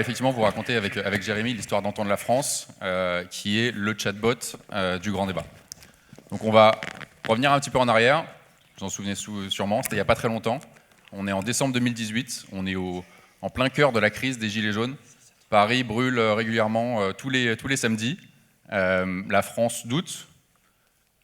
effectivement vous raconter avec Jérémy l'histoire d'Entendre la France, qui est le chatbot du grand débat. Donc on va revenir un petit peu en arrière, vous en souvenez sûrement, c'était il n'y a pas très longtemps. On est en décembre 2018, on est en plein cœur de la crise des Gilets jaunes. Paris brûle régulièrement tous les samedis. La France doute.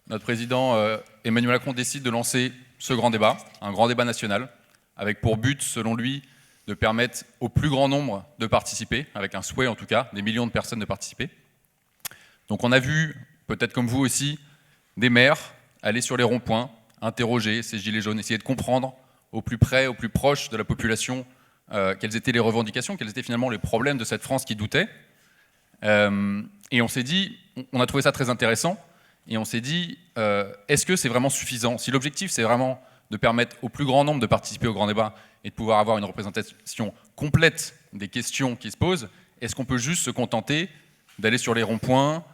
Notre président Emmanuel Macron décide de lancer ce grand débat, un grand débat national, avec pour but, selon lui, de permettre au plus grand nombre de participer, avec un souhait en tout cas, des millions de personnes de participer. Donc on a vu, peut-être comme vous aussi, des maires aller sur les ronds-points, interroger ces gilets jaunes, essayer de comprendre au plus près, au plus proche de la population, quelles étaient les revendications, quels étaient finalement les problèmes de cette France qui doutait. Et on s'est dit, on a trouvé ça très intéressant, et on s'est dit, est-ce que c'est vraiment suffisant? Si l'objectif c'est vraiment de permettre au plus grand nombre de participer au grand débat et de pouvoir avoir une représentation complète des questions qui se posent, est-ce qu'on peut juste se contenter d'aller sur les ronds-points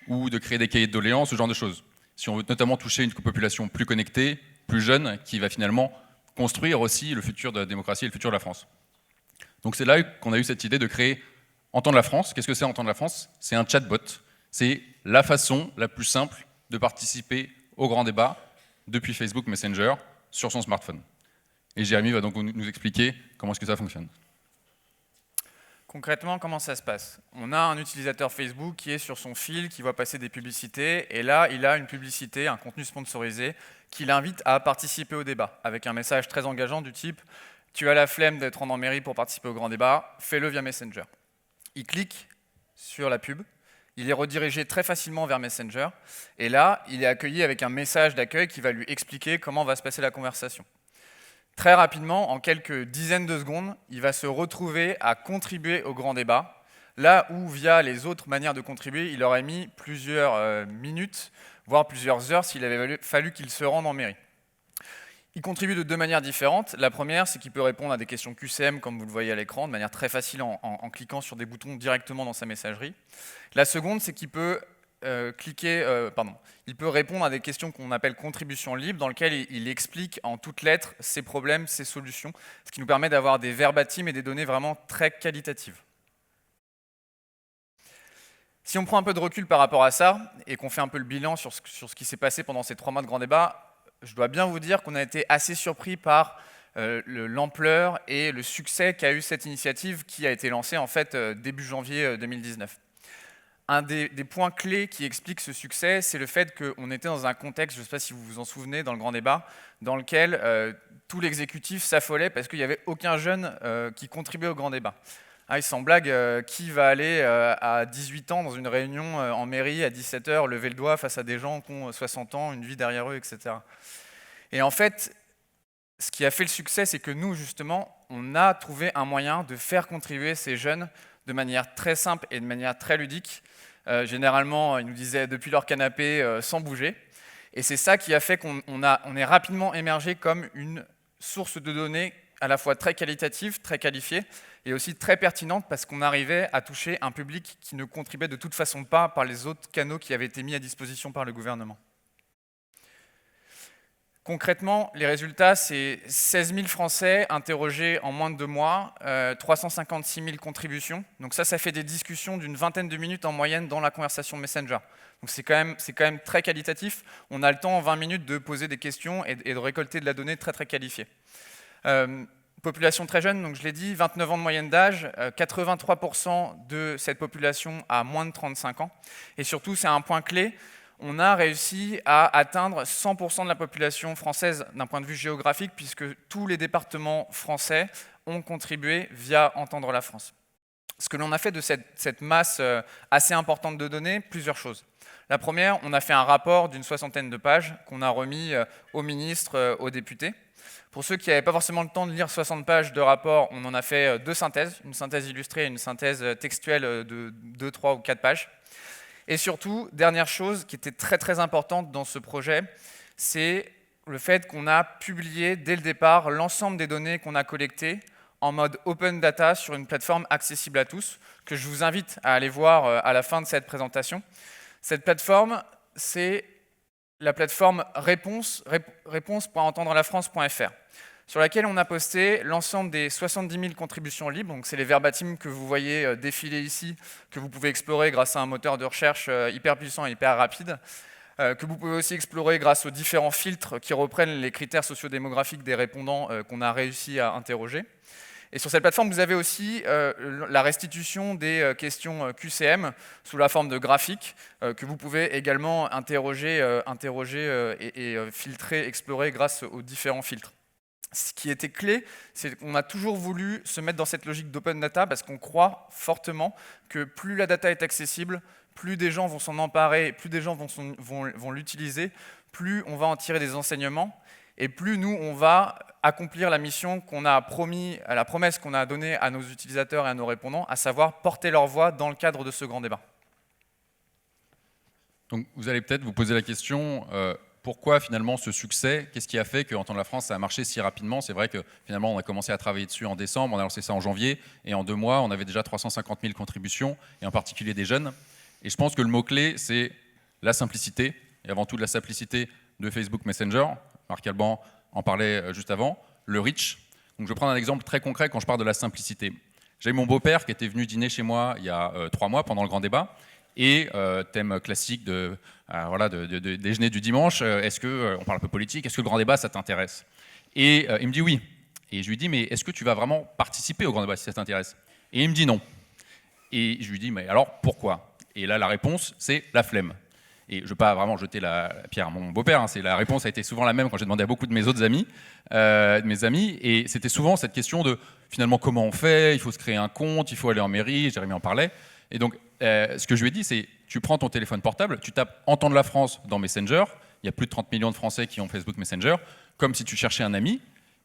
ou de créer des cahiers de doléances, ce genre de choses? Si on veut notamment toucher une population plus connectée, plus jeune, qui va finalement construire aussi le futur de la démocratie et le futur de la France. Donc c'est là qu'on a eu cette idée de créer Entendre la France. Qu'est-ce que c'est Entendre la France? C'est un chatbot. C'est la façon la plus simple de participer au grand débat depuis Facebook Messenger sur son smartphone. Et Jérémy va donc nous expliquer comment est-ce que ça fonctionne. Concrètement, comment ça se passe? On a un utilisateur Facebook qui est sur son fil, qui voit passer des publicités, et là, il a une publicité, un contenu sponsorisé, qui l'invite à participer au débat, avec un message très engageant du type « Tu as la flemme d'être en mairie pour participer au grand débat, fais-le via Messenger ». Il clique sur la pub, il est redirigé très facilement vers Messenger, et là, il est accueilli avec un message d'accueil qui va lui expliquer comment va se passer la conversation. Très rapidement, en quelques dizaines de secondes, il va se retrouver à contribuer au grand débat, là où, via les autres manières de contribuer, il aurait mis plusieurs minutes, voire plusieurs heures s'il avait fallu qu'il se rende en mairie. Il contribue de deux manières différentes. La première, c'est qu'il peut répondre à des questions QCM, comme vous le voyez à l'écran, de manière très facile en cliquant sur des boutons directement dans sa messagerie. La seconde, c'est qu'il peut il peut répondre à des questions qu'on appelle contributions libres, dans lesquelles il explique en toutes lettres ses problèmes, ses solutions, ce qui nous permet d'avoir des verbatims et des données vraiment très qualitatives. Si on prend un peu de recul par rapport à ça, et qu'on fait un peu le bilan sur ce qui s'est passé pendant ces 3 mois de grand débat, je dois bien vous dire qu'on a été assez surpris par l'ampleur et le succès qu'a eu cette initiative qui a été lancée en fait début janvier 2019. Un des points clés qui explique ce succès, c'est le fait qu'on était dans un contexte, je ne sais pas si vous vous en souvenez, dans le grand débat, dans lequel tout l'exécutif s'affolait parce qu'il n'y avait aucun jeune qui contribuait au grand débat. Et sans blague, qui va aller à 18 ans dans une réunion en mairie à 17h, lever le doigt face à des gens qui ont 60 ans, une vie derrière eux, etc. Et en fait, ce qui a fait le succès, c'est que nous, justement, on a trouvé un moyen de faire contribuer ces jeunes de manière très simple et de manière très ludique. Généralement, ils nous disaient depuis leur canapé sans bouger. Et c'est ça qui a fait qu'on est rapidement émergé comme une source de données à la fois très qualitative, très qualifiée, et aussi très pertinente parce qu'on arrivait à toucher un public qui ne contribuait de toute façon pas par les autres canaux qui avaient été mis à disposition par le gouvernement. Concrètement, les résultats, c'est 16 000 Français interrogés en moins de 2 mois, 356 000 contributions. Donc ça fait des discussions d'une vingtaine de minutes en moyenne dans la conversation Messenger. Donc c'est quand même très qualitatif. On a le temps en 20 minutes de poser des questions et de récolter de la donnée très qualifiée. Population très jeune, donc je l'ai dit, 29 ans de moyenne d'âge, 83% de cette population a moins de 35 ans. Et surtout, c'est un point clé, on a réussi à atteindre 100% de la population française d'un point de vue géographique, puisque tous les départements français ont contribué via Entendre la France. Ce que l'on a fait de cette masse assez importante de données, plusieurs choses. La première, on a fait un rapport d'une 60aine de pages qu'on a remis au ministre, aux députés. Pour ceux qui n'avaient pas forcément le temps de lire 60 pages de rapport, on en a fait 2 synthèses, une synthèse illustrée et une synthèse textuelle de 2, 3 ou 4 pages. Et surtout, dernière chose qui était très très importante dans ce projet, c'est le fait qu'on a publié dès le départ l'ensemble des données qu'on a collectées en mode open data sur une plateforme accessible à tous, que je vous invite à aller voir à la fin de cette présentation. Cette plateforme, c'est la plateforme réponse.entendrelafrance.fr. sur laquelle on a posté l'ensemble des 70 000 contributions libres. Donc c'est les verbatims que vous voyez défiler ici, que vous pouvez explorer grâce à un moteur de recherche hyper puissant et hyper rapide, que vous pouvez aussi explorer grâce aux différents filtres qui reprennent les critères sociodémographiques des répondants qu'on a réussi à interroger. Et sur cette plateforme, vous avez aussi la restitution des questions QCM sous la forme de graphiques que vous pouvez également interroger et filtrer, explorer grâce aux différents filtres. Ce qui était clé, c'est qu'on a toujours voulu se mettre dans cette logique d'open data parce qu'on croit fortement que plus la data est accessible, plus des gens vont s'en emparer, plus des gens vont l'utiliser, plus on va en tirer des enseignements et plus nous, on va accomplir la mission qu'on a promis, la promesse qu'on a donnée à nos utilisateurs et à nos répondants, à savoir porter leur voix dans le cadre de ce grand débat. Donc vous allez peut-être vous poser la question, pourquoi finalement ce succès? Qu'est-ce qui a fait qu'Entendre la France, ça a marché si rapidement? C'est vrai que finalement on a commencé à travailler dessus en décembre, on a lancé ça en janvier, et en 2 mois on avait déjà 350 000 contributions, et en particulier des jeunes. Et je pense que le mot-clé, c'est la simplicité, et avant tout de la simplicité de Facebook Messenger. Marc Alban en parlait juste avant, le reach. Donc je vais prendre un exemple très concret quand je parle de la simplicité. J'ai mon beau-père qui était venu dîner chez moi il y a 3 mois pendant le grand débat, et thème classique de déjeuner du dimanche, on parle un peu politique, est-ce que le grand débat ça t'intéresse? Et il me dit oui. Et je lui dis mais est-ce que tu vas vraiment participer au grand débat si ça t'intéresse? Et il me dit non. Et je lui dis mais alors pourquoi? Et là la réponse c'est la flemme. Et je ne veux pas vraiment jeter la pierre à mon beau-père, hein, la réponse a été souvent la même quand j'ai demandé à beaucoup de mes autres amis, et c'était souvent cette question de finalement comment on fait, il faut se créer un compte, il faut aller en mairie, Jérémy en parlait. Et donc ce que je lui ai dit c'est, tu prends ton téléphone portable, tu tapes Entendre la France dans Messenger, il y a plus de 30 millions de Français qui ont Facebook Messenger, comme si tu cherchais un ami,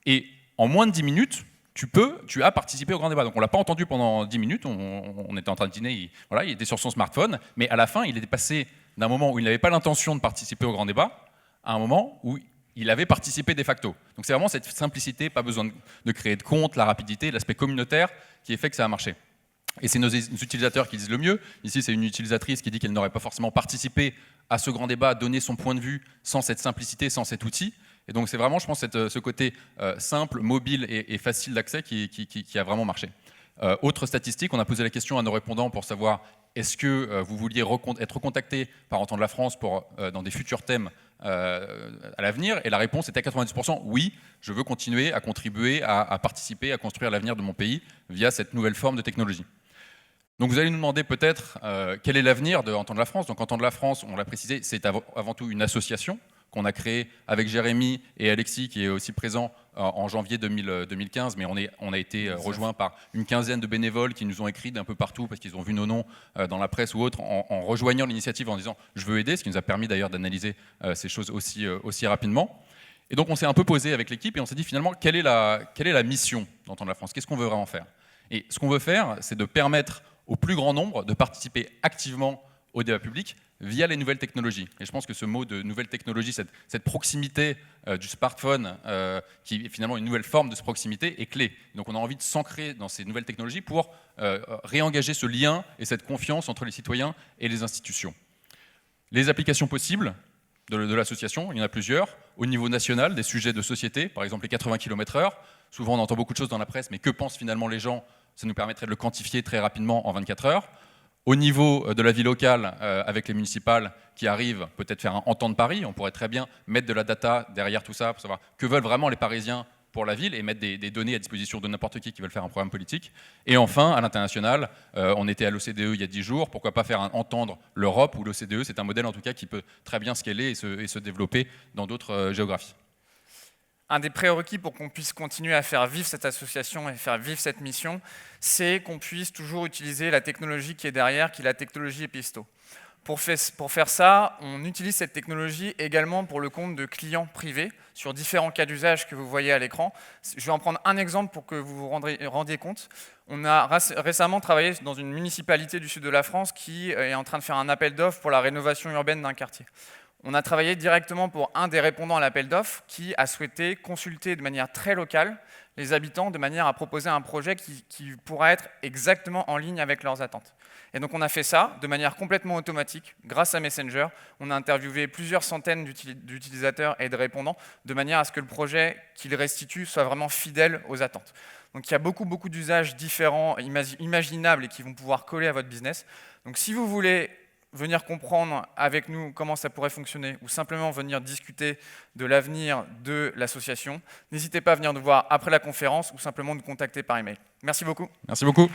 et en moins de 10 minutes, tu as participé au grand débat. Donc on ne l'a pas entendu pendant 10 minutes, on était en train de dîner, il était sur son smartphone, mais à la fin, il était passé d'un moment où il n'avait pas l'intention de participer au grand débat à un moment où il avait participé de facto. Donc c'est vraiment cette simplicité, pas besoin de créer de compte, la rapidité, l'aspect communautaire qui a fait que ça a marché. Et c'est nos utilisateurs qui disent le mieux. Ici, c'est une utilisatrice qui dit qu'elle n'aurait pas forcément participé à ce grand débat, donné son point de vue sans cette simplicité, sans cet outil. Et donc c'est vraiment, je pense, ce côté simple, mobile et facile d'accès qui a vraiment marché. Autre statistique, on a posé la question à nos répondants pour savoir est-ce que vous vouliez être contacté par Entendre la France dans des futurs thèmes à l'avenir? Et la réponse était à 90% oui, je veux continuer à contribuer, à participer, à construire l'avenir de mon pays via cette nouvelle forme de technologie. Donc vous allez nous demander peut-être quel est l'avenir de Entendre la France. Donc Entendre la France, on l'a précisé, c'est avant tout une association qu'on a créée avec Jérémy et Alexis, qui est aussi présent en janvier 2015, mais on a été rejoint par une quinzaine de bénévoles qui nous ont écrit d'un peu partout parce qu'ils ont vu nos noms dans la presse ou autre, en rejoignant l'initiative en disant « je veux aider », ce qui nous a permis d'ailleurs d'analyser ces choses aussi rapidement. Et donc on s'est un peu posé avec l'équipe et on s'est dit finalement quelle est la mission d'Entendre la France, qu'est-ce qu'on veut vraiment faire? Et ce qu'on veut faire, c'est de permettre au plus grand nombre de participer activement au débat public via les nouvelles technologies. Et je pense que ce mot de nouvelles technologies, cette proximité du smartphone, qui est finalement une nouvelle forme de cette proximité, est clé. Donc on a envie de s'ancrer dans ces nouvelles technologies pour réengager ce lien et cette confiance entre les citoyens et les institutions. Les applications possibles de l'association, il y en a plusieurs. Au niveau national, des sujets de société, par exemple les 80 km/h. Souvent on entend beaucoup de choses dans la presse, mais que pensent finalement les gens? Ça nous permettrait de le quantifier très rapidement en 24 heures. Au niveau de la vie locale, avec les municipales qui arrivent, peut-être faire un Entendre Paris, on pourrait très bien mettre de la data derrière tout ça pour savoir que veulent vraiment les Parisiens pour la ville et mettre des données à disposition de n'importe qui veulent faire un programme politique. Et enfin, à l'international, on était à l'OCDE il y a 10 jours, pourquoi pas faire un Entendre l'Europe, où l'OCDE, c'est un modèle en tout cas qui peut très bien scaler et se développer dans d'autres géographies. Un des prérequis pour qu'on puisse continuer à faire vivre cette association et faire vivre cette mission, c'est qu'on puisse toujours utiliser la technologie qui est derrière, qui est la technologie Episto. Pour faire ça, on utilise cette technologie également pour le compte de clients privés sur différents cas d'usage que vous voyez à l'écran. Je vais en prendre un exemple pour que vous vous rendiez compte. On a récemment travaillé dans une municipalité du sud de la France qui est en train de faire un appel d'offres pour la rénovation urbaine d'un quartier. On a travaillé directement pour un des répondants à l'appel d'offres qui a souhaité consulter de manière très locale les habitants de manière à proposer un projet qui pourra être exactement en ligne avec leurs attentes. Et donc on a fait ça de manière complètement automatique, grâce à Messenger. On a interviewé plusieurs centaines d'utilisateurs et de répondants, de manière à ce que le projet qu'ils restituent soit vraiment fidèle aux attentes. Donc il y a beaucoup d'usages différents, imaginables et qui vont pouvoir coller à votre business. Donc si vous voulez venir comprendre avec nous comment ça pourrait fonctionner ou simplement venir discuter de l'avenir de l'association, n'hésitez pas à venir nous voir après la conférence ou simplement nous contacter par email. Merci beaucoup. Merci beaucoup.